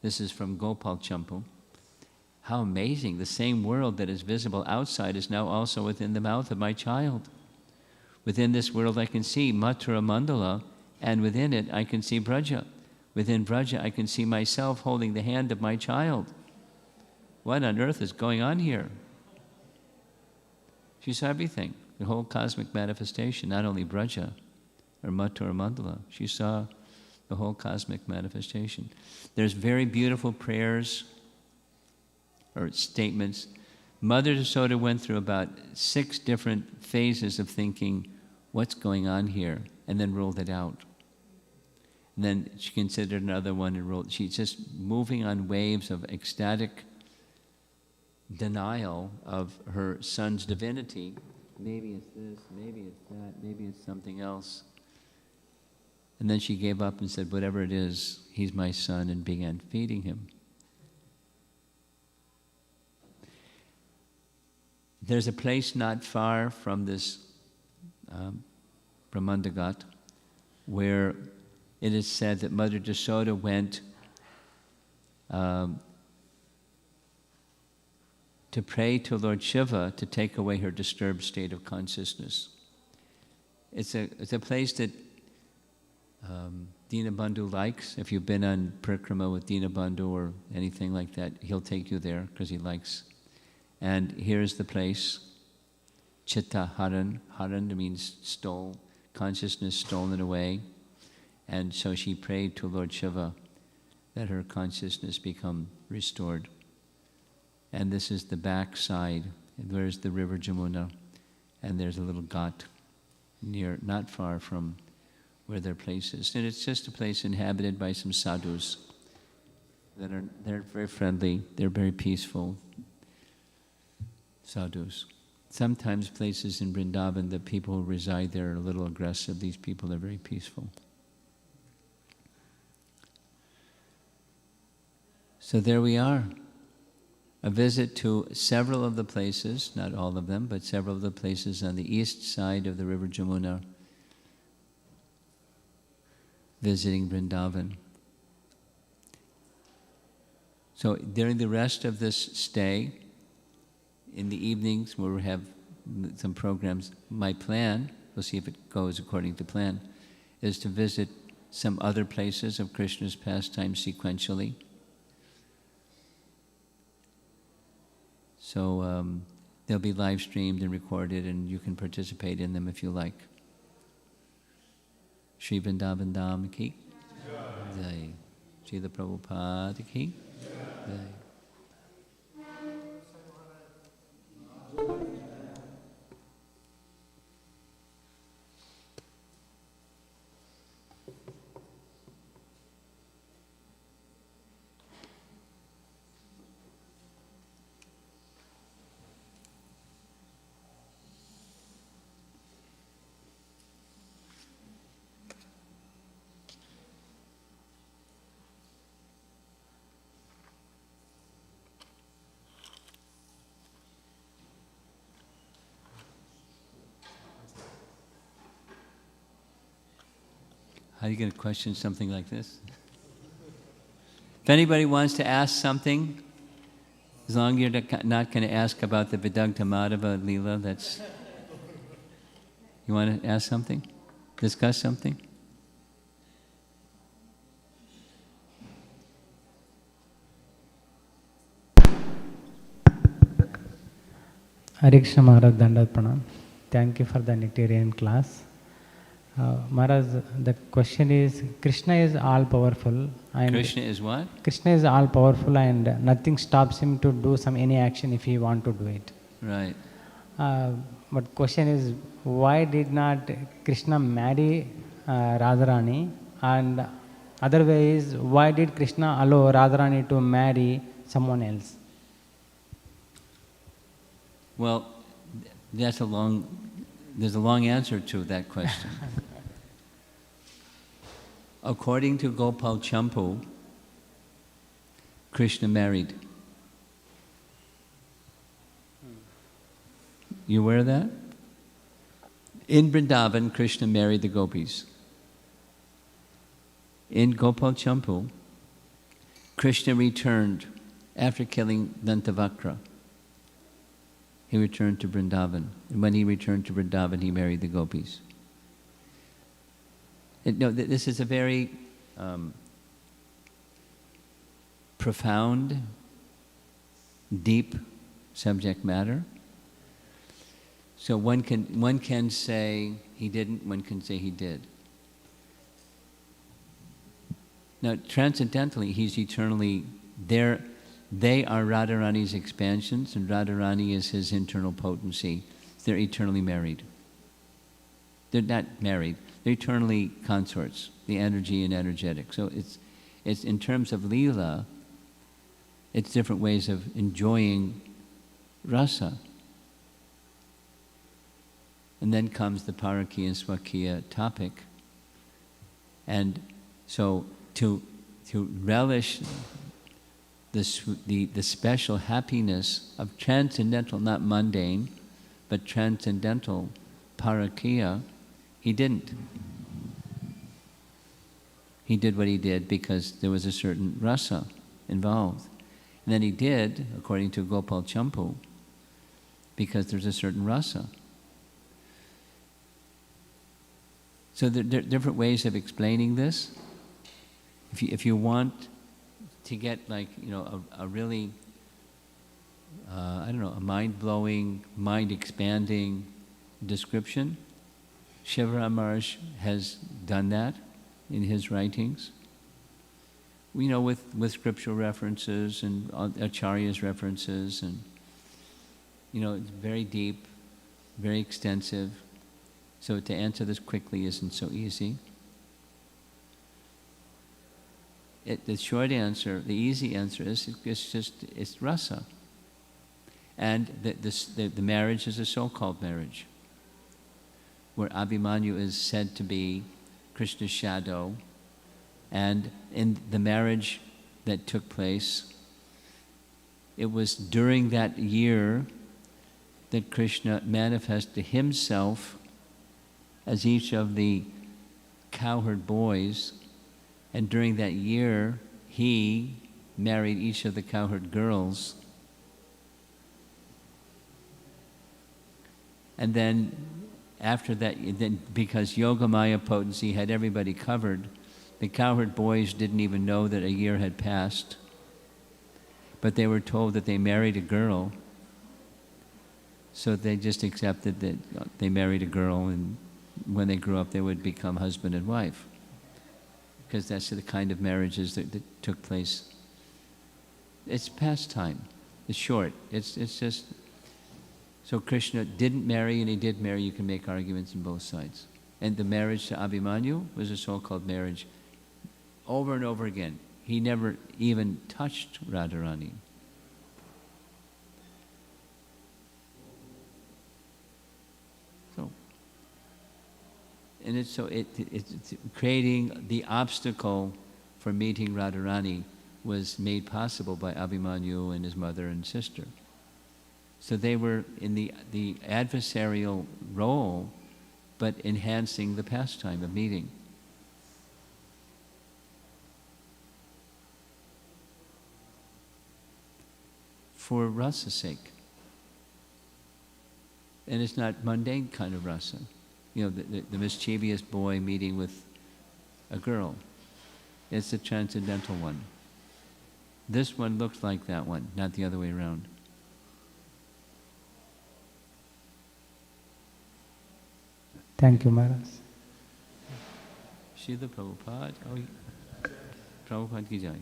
This is from Gopal Champu. How amazing. The same world that is visible outside is now also within the mouth of my child. Within this world I can see Mathura Mandala, and within it I can see Braja. Within Braja I can see myself holding the hand of my child. What on earth is going on here? She saw everything, the whole cosmic manifestation, not only Braja or Mathura Mandala. She saw the whole cosmic manifestation. There's very beautiful prayers or statements. Mother Yasoda went through about 6 different phases of thinking, what's going on here? And then ruled it out. And then she considered another one and ruled. She's just moving on waves of ecstatic denial of her son's divinity. Maybe it's this, maybe it's that, maybe it's something else. And then she gave up and said, whatever it is, he's my son, and began feeding him. There's a place not far from this Brahmandagat where it is said that Mother Yasoda went to pray to Lord Shiva to take away her disturbed state of consciousness. It's a place that Dinabandhu likes. If you've been on Parikrama with Dinabandhu or anything like that, he'll take you there because he likes. And here's the place, Chitta Haran. Haran means stole, consciousness stolen away. And so she prayed to Lord Shiva that her consciousness become restored. And this is the back side. There's the river Jamuna. And there's a little ghat near, not far from where their place is. And it's just a place inhabited by some sadhus they're very friendly, they're very peaceful sadhus. Sometimes places in Vrindavan, the people who reside there are a little aggressive. These people are very peaceful. So there we are. A visit to several of the places, not all of them, but several of the places on the east side of the river Jamuna, visiting Vrindavan. So during the rest of this stay, in the evenings we'll have some programs. My plan, we'll see if it goes according to plan, is to visit some other places of Krishna's pastime sequentially. So they'll be live streamed and recorded, and you can participate in them if you like. Shri Vrindavan Dham ki Jai. Srila Prabhupada ki Jai. How are you going to question something like this? If anybody wants to ask something, as long as you're not going to ask about the Vidagdha Madhava Leela, that's... You want to ask something? Discuss something? Hare Krishna Maharaj, Dandat Pranam. Thank you for the Nectarian class. Maharaj, the question is, Krishna is all-powerful. And Krishna is what? Krishna is all-powerful and nothing stops him to do any action if he want to do it. Right. But question is, why did not Krishna marry Radharani? And other way is, why did Krishna allow Radharani to marry someone else? Well, there's a long answer to that question. According to Gopal Champu, Krishna married. You aware of that? In Vrindavan, Krishna married the gopis. In Gopal Champu, Krishna returned after killing Dantavakra. He returned to Vrindavan. And when he returned to Vrindavan, he married the gopis. This is a very profound, deep subject matter. So one can say he didn't, one can say he did. Now, transcendentally, he's eternally there. They are Radharani's expansions, and Radharani is his internal potency. They're eternally married. They're not married. They're eternally consorts, the energy and energetic. So it's in terms of Leela, it's different ways of enjoying rasa. And then comes the Parakiya and Swakiya topic. And so to relish the special happiness of transcendental, not mundane, but transcendental Parakiya, he didn't. He did what he did because there was a certain rasa involved. And then he did, according to Gopal Champu, because there's a certain rasa. So there are different ways of explaining this. If you want to get a really, a mind-blowing, mind-expanding description, Shiva Maharaj has done that in his writings. With scriptural references and Acharya's references, and it's very deep, very extensive. So to answer this quickly isn't so easy. The short answer, the easy answer is it's rasa. And the marriage is a so-called marriage, where Abhimanyu is said to be Krishna's shadow. And in the marriage that took place, it was during that year that Krishna manifested himself as each of the cowherd boys, and during that year he married each of the cowherd girls. And then after that, because Yogamaya potency had everybody covered, the cowherd boys didn't even know that a year had passed, but they were told that they married a girl, so they just accepted that they married a girl, and when they grew up they would become husband and wife, because that's the kind of marriages that took place. It's pastime. It's short. It's just... So Krishna didn't marry and he did marry. You can make arguments on both sides. And the marriage to Abhimanyu was a so-called marriage. Over and over again. He never even touched Radharani. So, and it's creating the obstacle for meeting Radharani was made possible by Abhimanyu and his mother and sister. So they were in the adversarial role, but enhancing the pastime of meeting. For rasa's sake. And it's not mundane kind of rasa. The mischievous boy meeting with a girl. It's a transcendental one. This one looks like that one, not the other way around. Thank you, Maharaj. Srila Prabhupada. Prabhupada ki jai.